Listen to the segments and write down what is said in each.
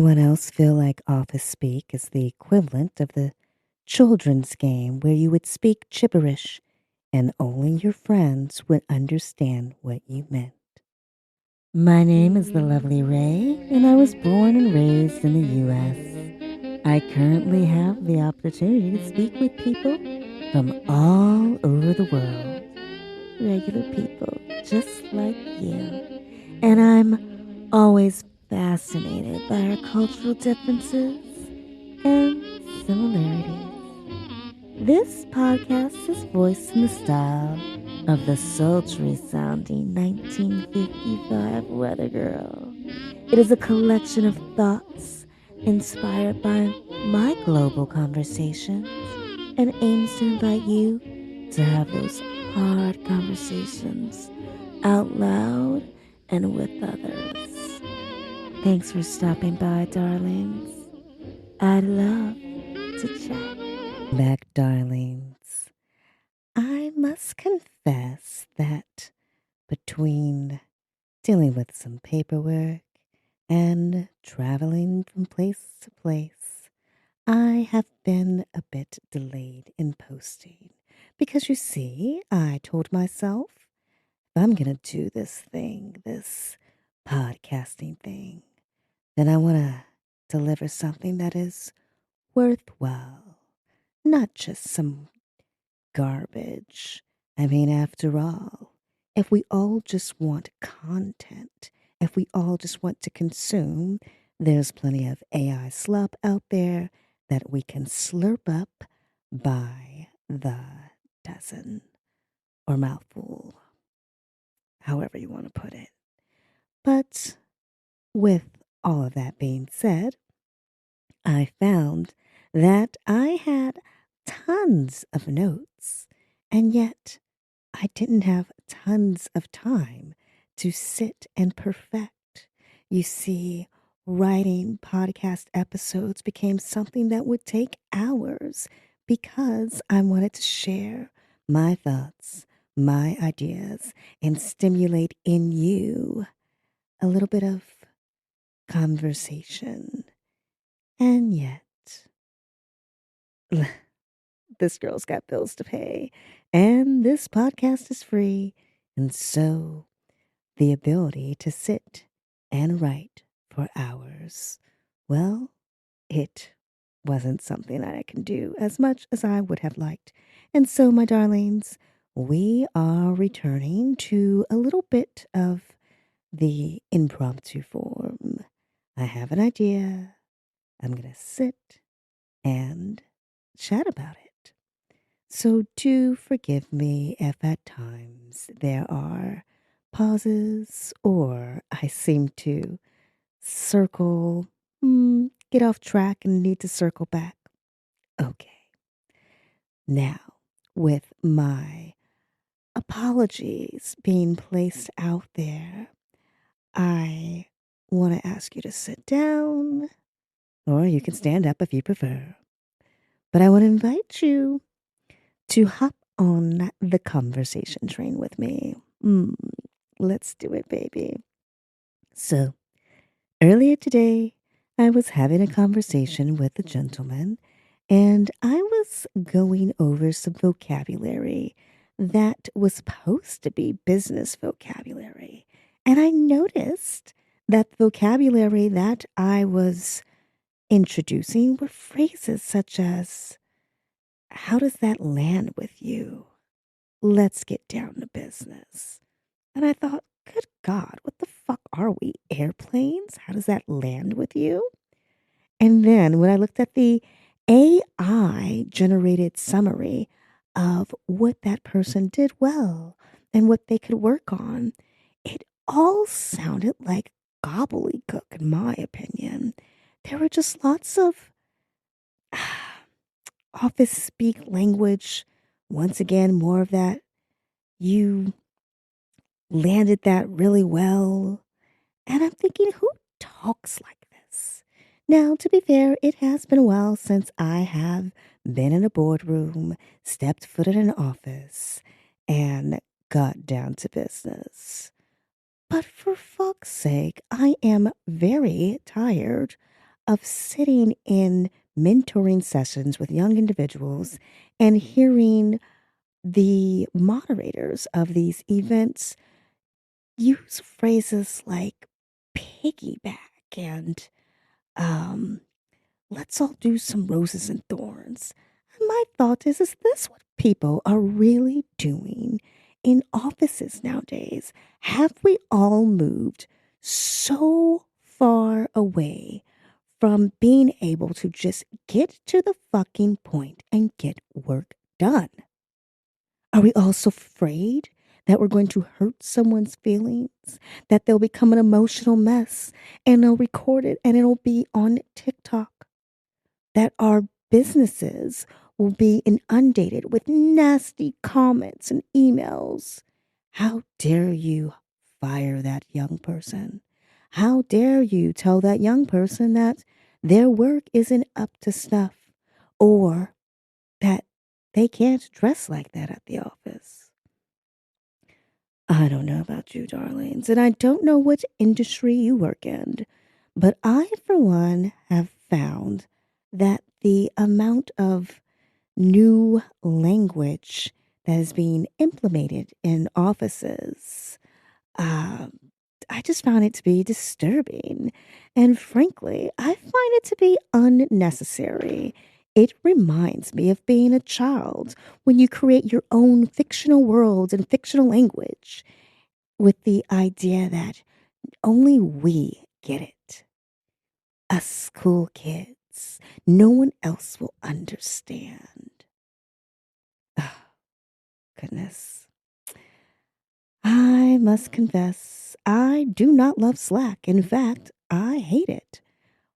Anyone else feel like office speak is the equivalent of the children's game where you would speak gibberish and only your friends would understand what you meant? My name is the lovely Ray, and I was born and raised in the U.S. I currently have the opportunity to speak with people from all over the world, regular people just like you. And I'm always fascinated by our cultural differences and similarities. This podcast is voiced in the style of the sultry sounding 1955 weather girl. It is a collection of thoughts inspired by my global conversations and aims to invite you to have those hard conversations out loud and with others. Thanks for stopping by, darlings. I'd love to chat. Back, darlings. I must confess that between dealing with some paperwork and traveling from place to place, I have been a bit delayed in posting. Because you see, I told myself, if I'm going to do this thing, this podcasting thing, then I want to deliver something that is worthwhile, not just some garbage. I mean, after all, if we all just want content, if we all just want to consume, there's plenty of AI slop out there that we can slurp up by the dozen or mouthful, however you want to put it. But with all of that being said, I found that I had tons of notes, and yet I didn't have tons of time to sit and perfect. You see, writing podcast episodes became something that would take hours because I wanted to share my thoughts, my ideas, and stimulate in you a little bit of conversation. And yet, this girl's got bills to pay, and this podcast is free. And so, the ability to sit and write for hours, well, it wasn't something that I can do as much as I would have liked. And so, my darlings, we are returning to a little bit of the impromptu form. I have an idea. I'm going to sit and chat about it. So do forgive me if at times there are pauses or I seem to circle, get off track and need to circle back. Okay. Now, with my apologies being placed out there, I want to ask you to sit down, or you can stand up if you prefer. But I want to invite you to hop on the conversation train with me. Let's do it, baby. So, earlier today, I was having a conversation with a gentleman, and I was going over some vocabulary that was supposed to be business vocabulary. And I noticed that the vocabulary that I was introducing were phrases such as, how does that land with you? Let's get down to business. And I thought, good God, what the fuck are we? Airplanes? How does that land with you? And then when I looked at the AI generated summary of what that person did well and what they could work on, it all sounded like gobbledygook, in my opinion. There were just lots of office speak language. Once again, more of that. You landed that really well. And I'm thinking, who talks like this? Now, to be fair, it has been a while since I have been in a boardroom, stepped foot in an office, and got down to business. But for fuck's sake, I am very tired of sitting in mentoring sessions with young individuals and hearing the moderators of these events use phrases like piggyback and um, let's all do some roses and thorns. And my thought is this what people are really doing in offices nowadays? Have we all moved so far away from being able to just get to the fucking point and get work done? Are we also afraid that we're going to hurt someone's feelings, that they'll become an emotional mess and they'll record it and it'll be on TikTok? That our businesses will be inundated with nasty comments and emails. How dare you fire that young person? How dare you tell that young person that their work isn't up to snuff or that they can't dress like that at the office? I don't know about you, darlings, and I don't know what industry you work in, but I, for one, have found that the amount of new language that is being implemented in offices, uh, I just found it to be disturbing. And frankly, I find it to be unnecessary. It reminds me of being a child when you create your own fictional worlds and fictional language with the idea that only we get it. Us cool kids. No one else will understand. Oh, goodness. I must confess, I do not love Slack. In fact, I hate it.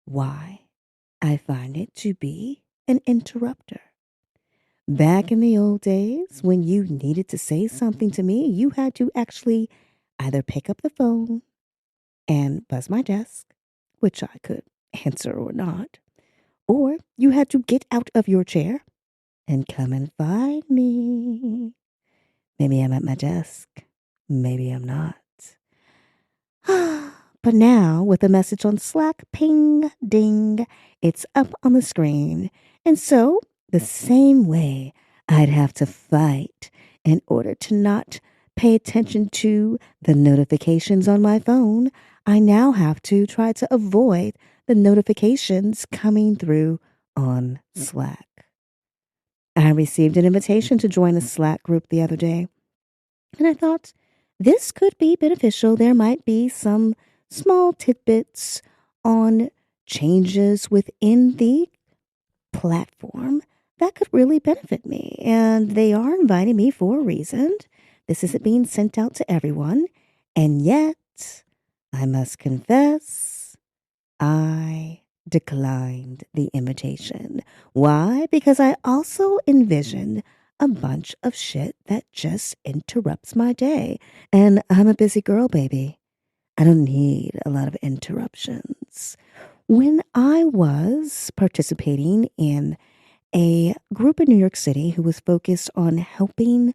Why? I find it to be an interrupter. Back in the old days, when you needed to say something to me, you had to actually either pick up the phone and buzz my desk, which I could answer or not, or you had to get out of your chair and come and find me. Maybe I'm at my desk. Maybe I'm not. But now, with a message on Slack, ping, ding, it's up on the screen. And so, the same way I'd have to fight in order to not pay attention to the notifications on my phone, I now have to try to avoid the notifications coming through on Slack. I received an invitation to join a Slack group the other day, and I thought this could be beneficial. There might be some small tidbits on changes within the platform that could really benefit me. And they are inviting me for a reason. This isn't being sent out to everyone. And yet, I must confess, I declined the invitation. Why? Because I also envisioned a bunch of shit that just interrupts my day. And I'm a busy girl, baby. I don't need a lot of interruptions. When I was participating in a group in New York City who was focused on helping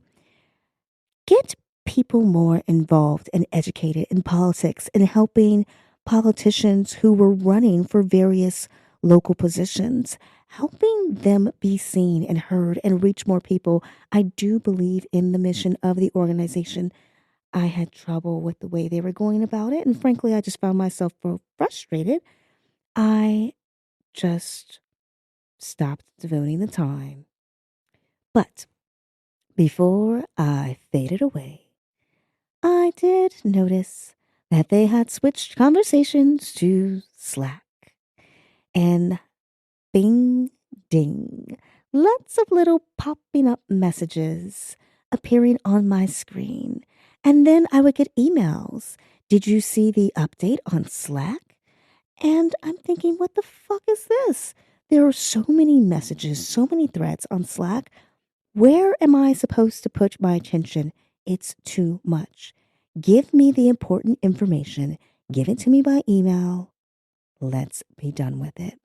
get people more involved and educated in politics and helping politicians who were running for various local positions, helping them be seen and heard and reach more people. I do believe in the mission of the organization. I had trouble with the way they were going about it. And frankly, I just found myself so frustrated. I just stopped devoting the time. But before I faded away, I did notice that they had switched conversations to Slack. And bing, ding, lots of little popping up messages appearing on my screen. And then I would get emails. Did you see the update on Slack? And I'm thinking, what the fuck is this? There are so many messages, so many threads on Slack. Where am I supposed to put my attention? It's too much. Give me the important information. Give it to me by email. Let's be done with it.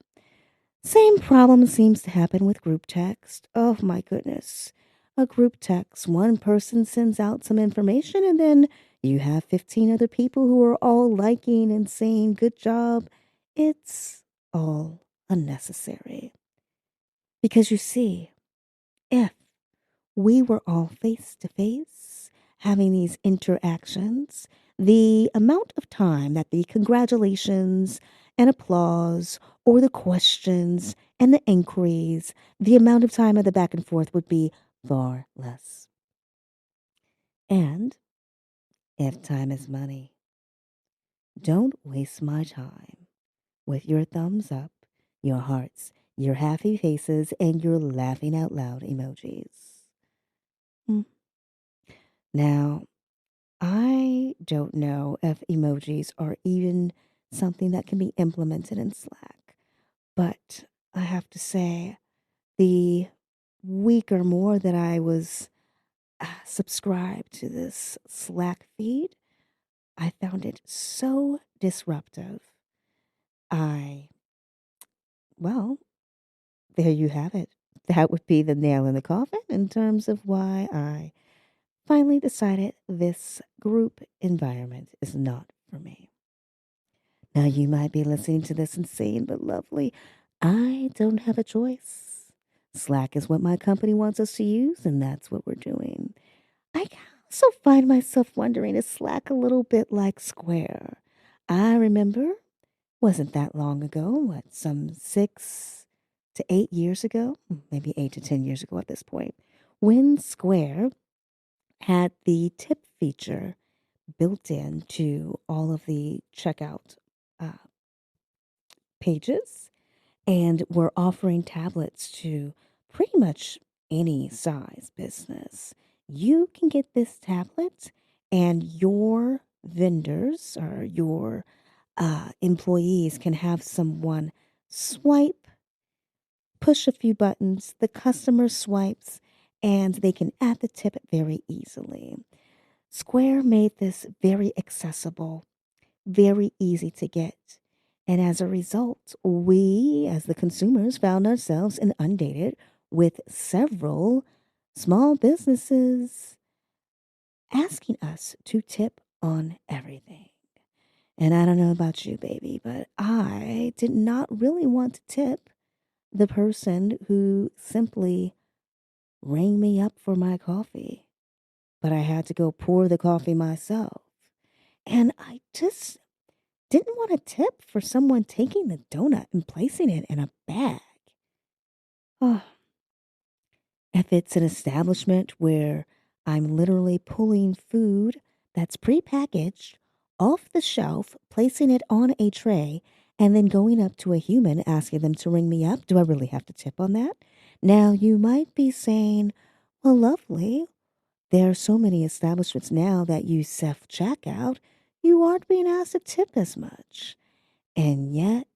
Same problem seems to happen with group text. Oh my goodness. A group text, one person sends out some information and then you have 15 other people who are all liking and saying good job. It's all unnecessary. Because you see, if we were all face to face having these interactions, the amount of time that the congratulations and applause or the questions and the inquiries, the amount of time of the back and forth would be far less. And if time is money, don't waste my time with your thumbs up, your hearts, your happy faces, and your laughing out loud emojis. Hmm. Now, I don't know if emojis are even something that can be implemented in Slack, but I have to say, the week or more that I was subscribed to this Slack feed, I found it so disruptive. I, well, there you have it. That would be the nail in the coffin in terms of why I finally decided this group environment is not for me. Now, you might be listening to this and saying, but lovely, I don't have a choice. Slack is what my company wants us to use, and that's what we're doing. I also find myself wondering, is Slack a little bit like Square? I remember, wasn't that long ago, what, some 6 to 8 years ago, maybe 8 to 10 years ago at this point, when Square had the tip feature built into all of the checkout uh, pages, and we're offering tablets to pretty much any size business. You can get this tablet, and your vendors or your employees can have someone swipe, push a few buttons, the customer swipes, and they can add the tip very easily. Square made this very accessible, very easy to get. And as a result, we, as the consumers, found ourselves inundated with several small businesses asking us to tip on everything. And I don't know about you, baby, but I did not really want to tip the person who simply rang me up for my coffee, but I had to go pour the coffee myself. And I just didn't want a tip for someone taking the donut and placing it in a bag. Oh, if it's an establishment where I'm literally pulling food that's prepackaged off the shelf, placing it on a tray, and then going up to a human asking them to ring me up, do I really have to tip on that? Now, you might be saying, well, lovely. There are so many establishments now that use self checkout, you aren't being asked to tip as much. And yet,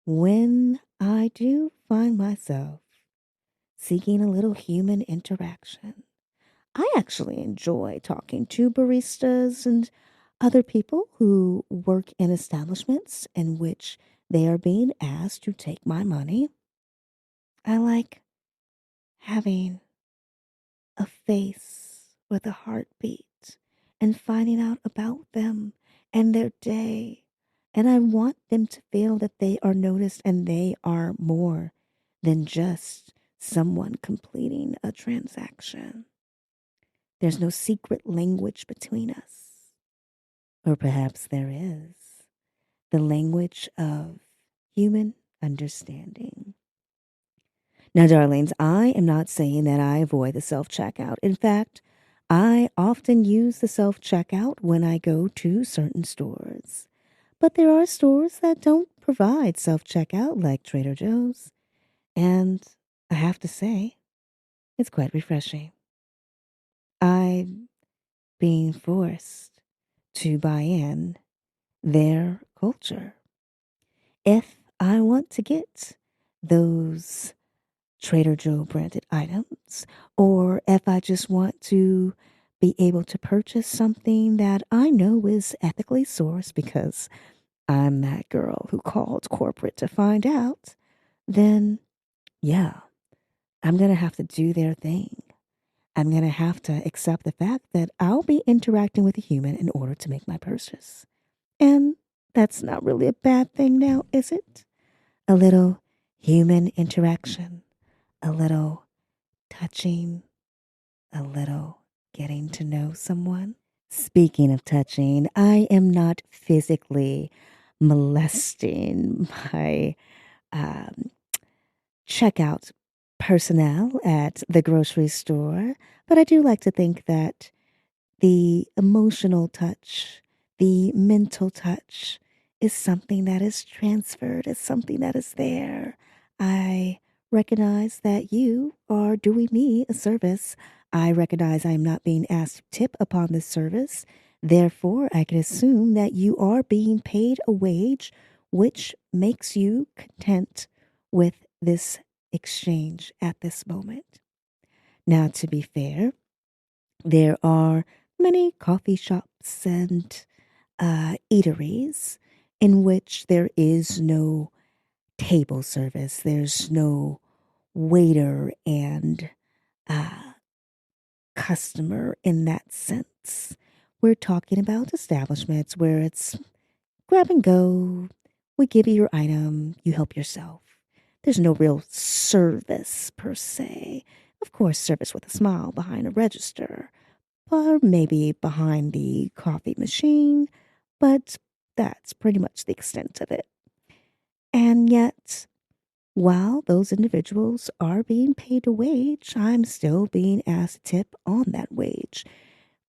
when I do find myself seeking a little human interaction, I actually enjoy talking to baristas and other people who work in establishments in which they are being asked to take my money. I like having a face with a heartbeat and finding out about them and their day. And I want them to feel that they are noticed and they are more than just someone completing a transaction. There's no secret language between us. Or perhaps there is the language of human understanding. Now, darlings, I am not saying that I avoid the self checkout. In fact, I often use the self checkout when I go to certain stores. But there are stores that don't provide self checkout, like Trader Joe's. And I have to say, it's quite refreshing. I'm being forced to buy in their culture. If I want to get those Trader Joe branded items, or if I just want to be able to purchase something that I know is ethically sourced because I'm that girl who called corporate to find out, then yeah, I'm going to have to do their thing. I'm going to have to accept the fact that I'll be interacting with a human in order to make my purchase. And That's not really a bad thing now, is it? A little human interaction, a little touching, a little getting to know someone. Speaking of touching, I am not physically molesting my um, checkout personnel at the grocery store, but I do like to think that the emotional touch, the mental touch is something that is transferred, is something that is there. I recognize that you are doing me a service. I recognize I am not being asked to tip upon this service. Therefore, I can assume that you are being paid a wage, which makes you content with this exchange at this moment. Now, to be fair, there are many coffee shops and eateries in which there is no table service. There's no waiter and uh, customer in that sense. We're talking about establishments where it's grab and go. We give you your item, you help yourself. There's no real service per se. Of course, service with a smile behind a register, or maybe behind the coffee machine, but that's pretty much the extent of it. And yet, while those individuals are being paid a wage, I'm still being asked to tip on that wage.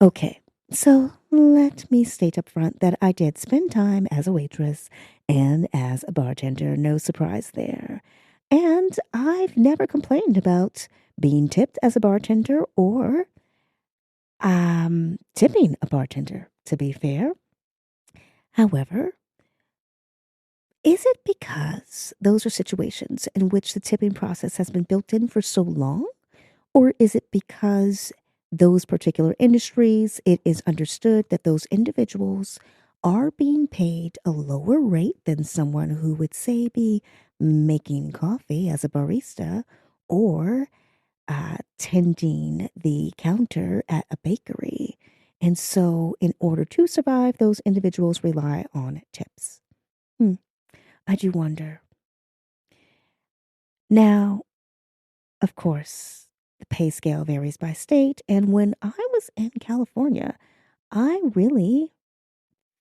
Okay, so let me state up front that I did spend time as a waitress and as a bartender, no surprise there. And I've never complained about being tipped as a bartender or tipping a bartender, to be fair. However, is it because those are situations in which the tipping process has been built in for so long? Or is it because those particular industries, it is understood that those individuals are being paid a lower rate than someone who would, say, be making coffee as a barista or tending the counter at a bakery. And so, in order to survive, those individuals rely on tips. Hmm, I do wonder. Now, of course, the pay scale varies by state. And when I was in California, I really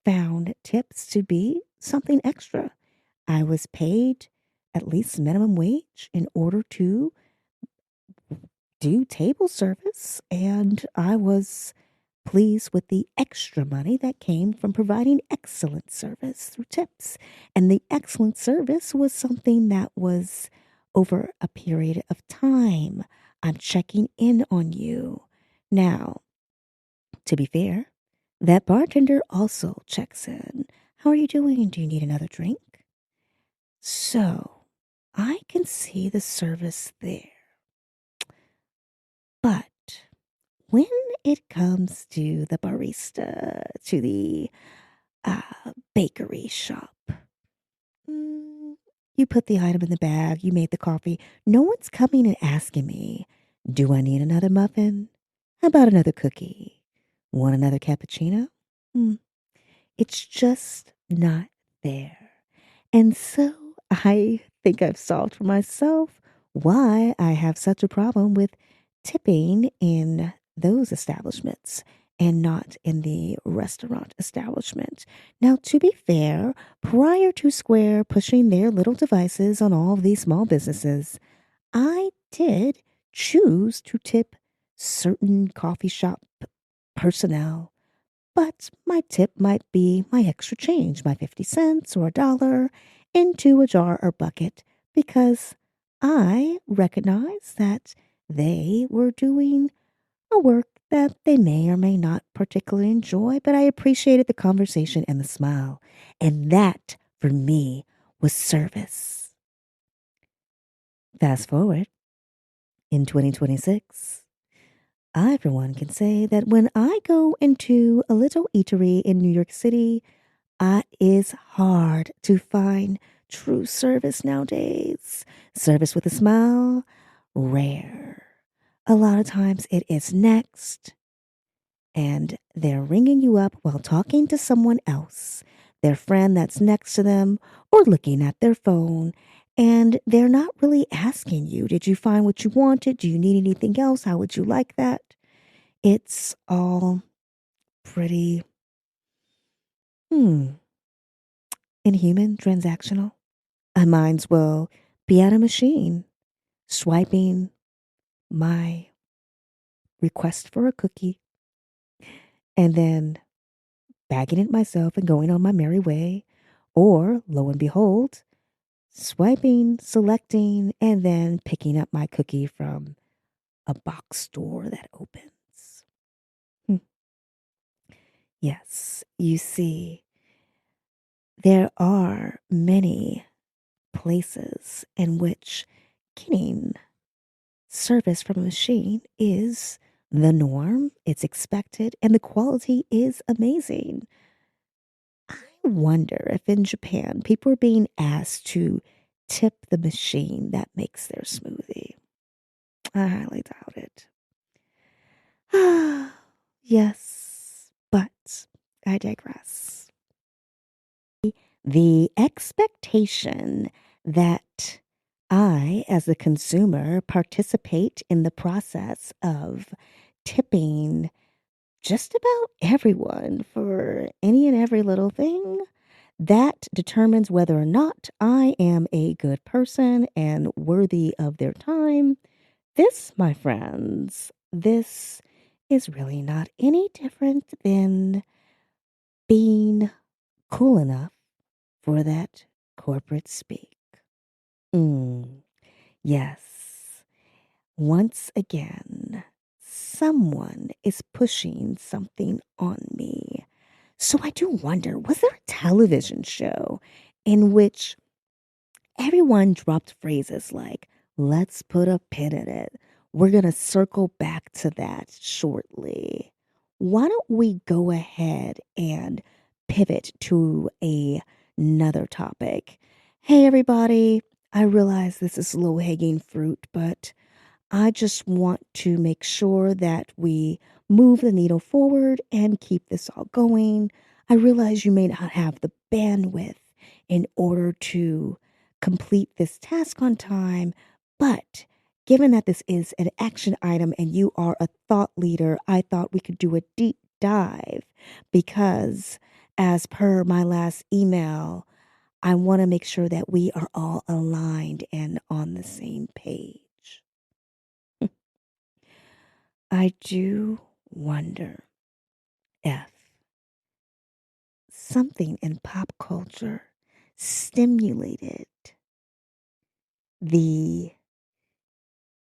found tips to be something extra. I was paid at least minimum wage in order to do table service, and I was pleased with the extra money that came from providing excellent service through tips. And the excellent service was something that was over a period of time. I'm checking in on you. Now, to be fair, that bartender also checks in. How are you doing? Do you need another drink? So I can see the service there. But when it comes to the barista, to the bakery shop, mm, you put the item in the bag, you made the coffee. No one's coming and asking me, do I need another muffin? How about another cookie? Want another cappuccino? Mm, it's just not there. And so I think I've solved for myself why I have such a problem with tipping in those establishments and not in the restaurant establishment. Now, to be fair, prior to Square pushing their little devices on all of these small businesses, I did choose to tip certain coffee shop personnel, but my tip might be my extra change, my 50 cents or a dollar, into a jar or bucket because I recognize that they were doing a work that they may or may not particularly enjoy, but I appreciated the conversation and the smile. And that, for me, was service. Fast forward in 2026. I, for one, can say that when I go into a little eatery in New York City, it's hard to find true service nowadays. Service with a smile, rare. A lot of times it is next, and they're ringing you up while talking to someone else. their friend that's next to them, or looking at their phone. And they're not really asking you, did you find what you wanted? Do you need anything else? How would you like that? It's all pretty, hmm, inhuman, transactional. I might as well be at a machine, swiping my request for a cookie, and then bagging it myself and going on my merry way. Or, lo and behold, swiping, selecting, and then picking up my cookie from a box store that opens. Hmm. Yes, you see, there are many places in which getting service from a machine is the norm, it's expected, and the quality is amazing. I wonder if in Japan people are being asked to tip the machine that makes their smoothie. I highly doubt it. Yes, but I digress. The expectation that I, as a consumer, participate in the process of tipping just about everyone for any and every little thing, that determines whether or not I am a good person and worthy of their time. This, my friends, this is really not any different than being cool enough for that corporate speak. Mm, yes. Once again, someone is pushing something on me. So I do wonder, was there a television show in which everyone dropped phrases like, let's put a pin in it? We're going to circle back to that shortly. Why don't we go ahead and pivot to another topic? Hey, everybody, I realize this is low hanging fruit, but I just want to make sure that we move the needle forward and keep this all going. I realize you may not have the bandwidth in order to complete this task on time, but given that this is an action item and you are a thought leader, I thought we could do a deep dive because, as per my last email, I want to make sure that we are all aligned and on the same page. I do wonder if something in pop culture stimulated the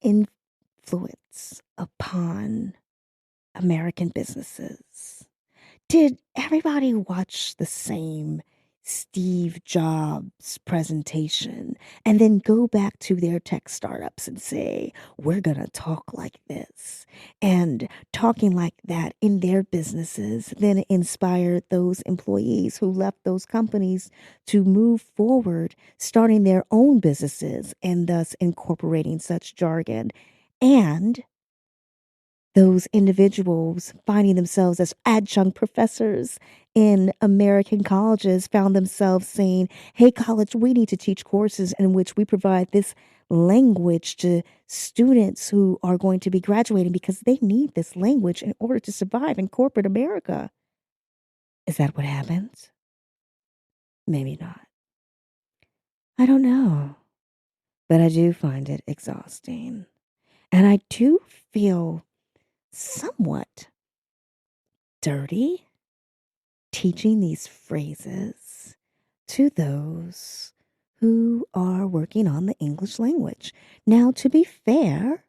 influence upon American businesses. Did everybody watch the same Steve Jobs presentation and then go back to their tech startups and say, we're going to talk like this? And talking like that in their businesses then inspired those employees who left those companies to move forward, starting their own businesses and thus incorporating such jargon. And those individuals finding themselves as adjunct professors in American colleges found themselves saying, hey, college, we need to teach courses in which we provide this language to students who are going to be graduating because they need this language in order to survive in corporate America. Is that what happens? Maybe not. I don't know. But I do find it exhausting. And I do feel somewhat dirty teaching these phrases to those who are working on the English language. Now, to be fair,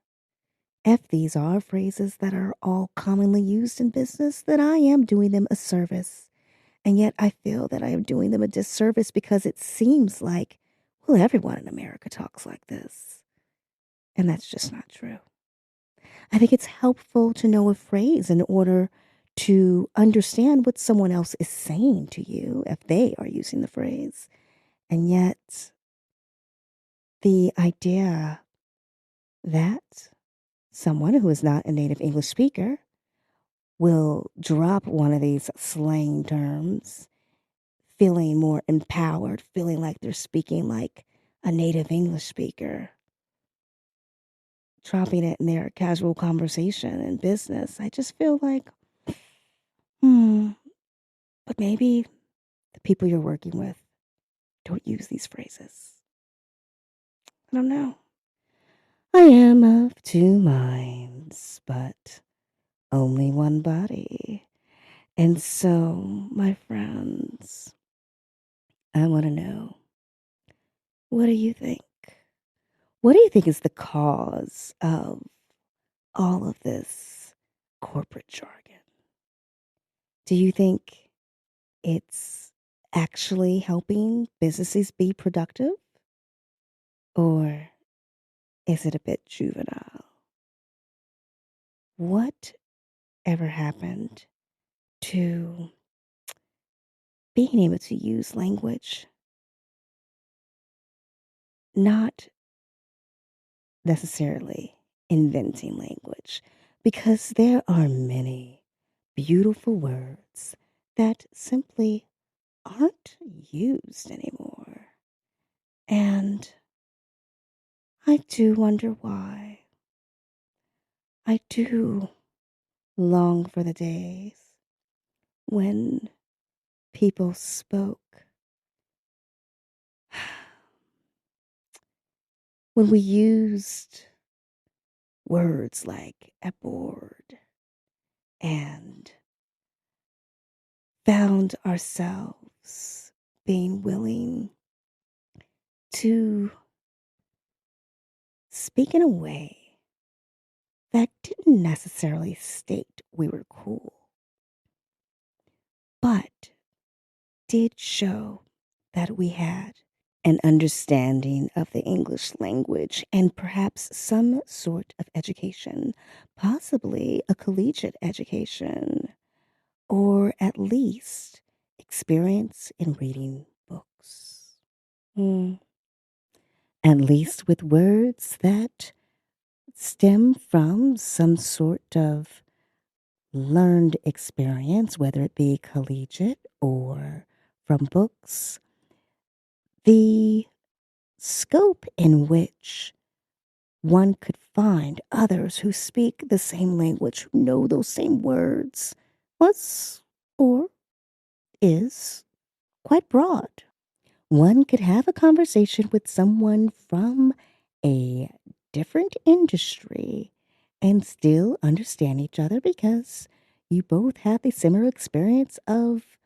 if these are phrases that are all commonly used in business, then I am doing them a service. And yet I feel that I am doing them a disservice because it seems like, well, everyone in America talks like this. And that's just not true. I think it's helpful to know a phrase in order to understand what someone else is saying to you if they are using the phrase. And yet, the idea that someone who is not a native English speaker will drop one of these slang terms feeling more empowered, feeling like they're speaking like a native English speaker, dropping it in their casual conversation in business. I just feel like, hmm, but maybe the people you're working with don't use these phrases. I don't know. I am of two minds, but only one body. And so, my friends, I want to know, what do you think? What do you think is the cause of all of this corporate jargon? Do you think it's actually helping businesses be productive? Or is it a bit juvenile? What ever happened to being able to use language, not necessarily inventing language, because there are many beautiful words that simply aren't used anymore. And I do wonder why. I do long for the days when people spoke, when we used words like abhorred and found ourselves being willing to speak in a way that didn't necessarily state we were cool, but did show that we had an understanding of the English language and perhaps some sort of education, possibly a collegiate education, or at least experience in reading books. Hmm. At least with words that stem from some sort of learned experience, whether it be collegiate or from books, the scope in which one could find others who speak the same language, who know those same words, was or is quite broad. One could have a conversation with someone from a different industry and still understand each other because you both have a similar experience of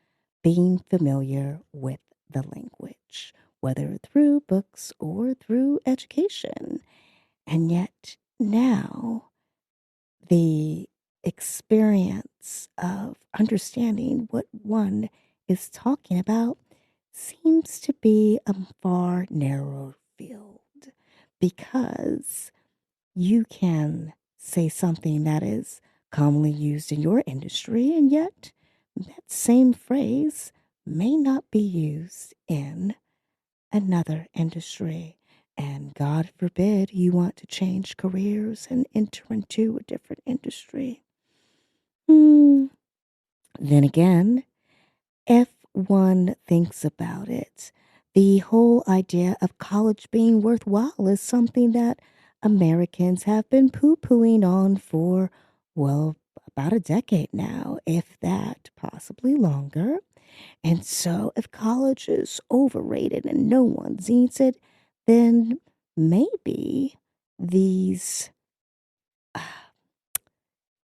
being familiar with the language, whether through books or through education. And yet now the experience of understanding what one is talking about seems to be a far narrower field because you can say something that is commonly used in your industry, and yet that same phrase may not be used in another industry. And God forbid you want to change careers and enter into a different industry. Hmm. Then again, if one thinks about it, the whole idea of college being worthwhile is something that Americans have been poo pooing on for, well, about a decade now, if that, possibly longer. And so, if college is overrated and no one needs it, then maybe these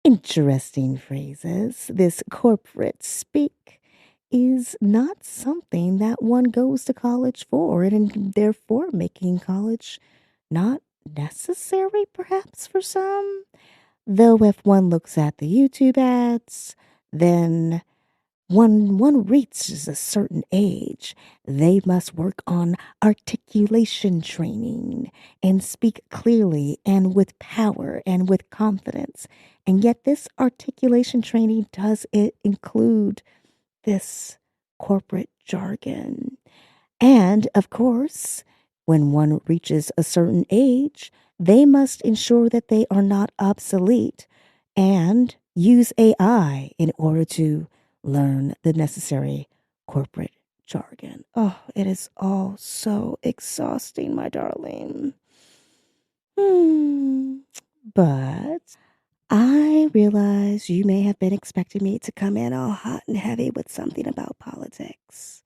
interesting phrases, this corporate speak, is not something that one goes to college for, and therefore making college not necessary, perhaps, for some. Though, if one looks at the YouTube ads, then one reaches a certain age, they must work on articulation training and speak clearly and with power and with confidence. And yet, this articulation training does it include this corporate jargon. And of course, when one reaches a certain age, they must ensure that they are not obsolete and use AI in order to learn the necessary corporate jargon. Oh, it is all so exhausting, my darling. Hmm. But I realize you may have been expecting me to come in all hot and heavy with something about politics.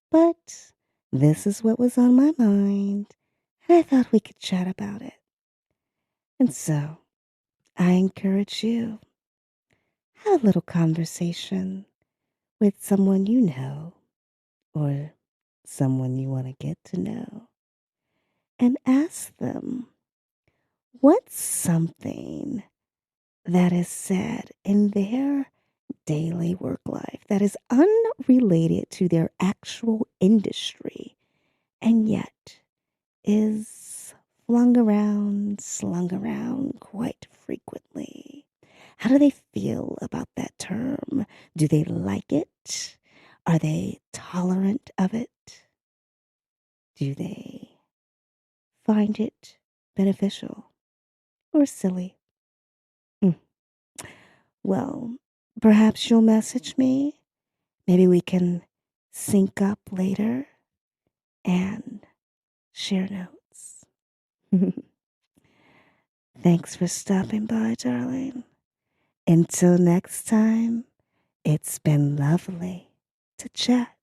But this is what was on my mind, and I thought we could chat about it. And so I encourage you, have a little conversation with someone you know or someone you want to get to know and ask them what's something that is said in their daily work life that is unrelated to their actual industry and yet is slung around quite frequently. How do they feel about that term? Do they like it? Are they tolerant of it? Do they find it beneficial or silly? Mm. Well, perhaps you'll message me. Maybe we can sync up later and share notes. Thanks for stopping by, darling. Until next time, it's been lovely to chat.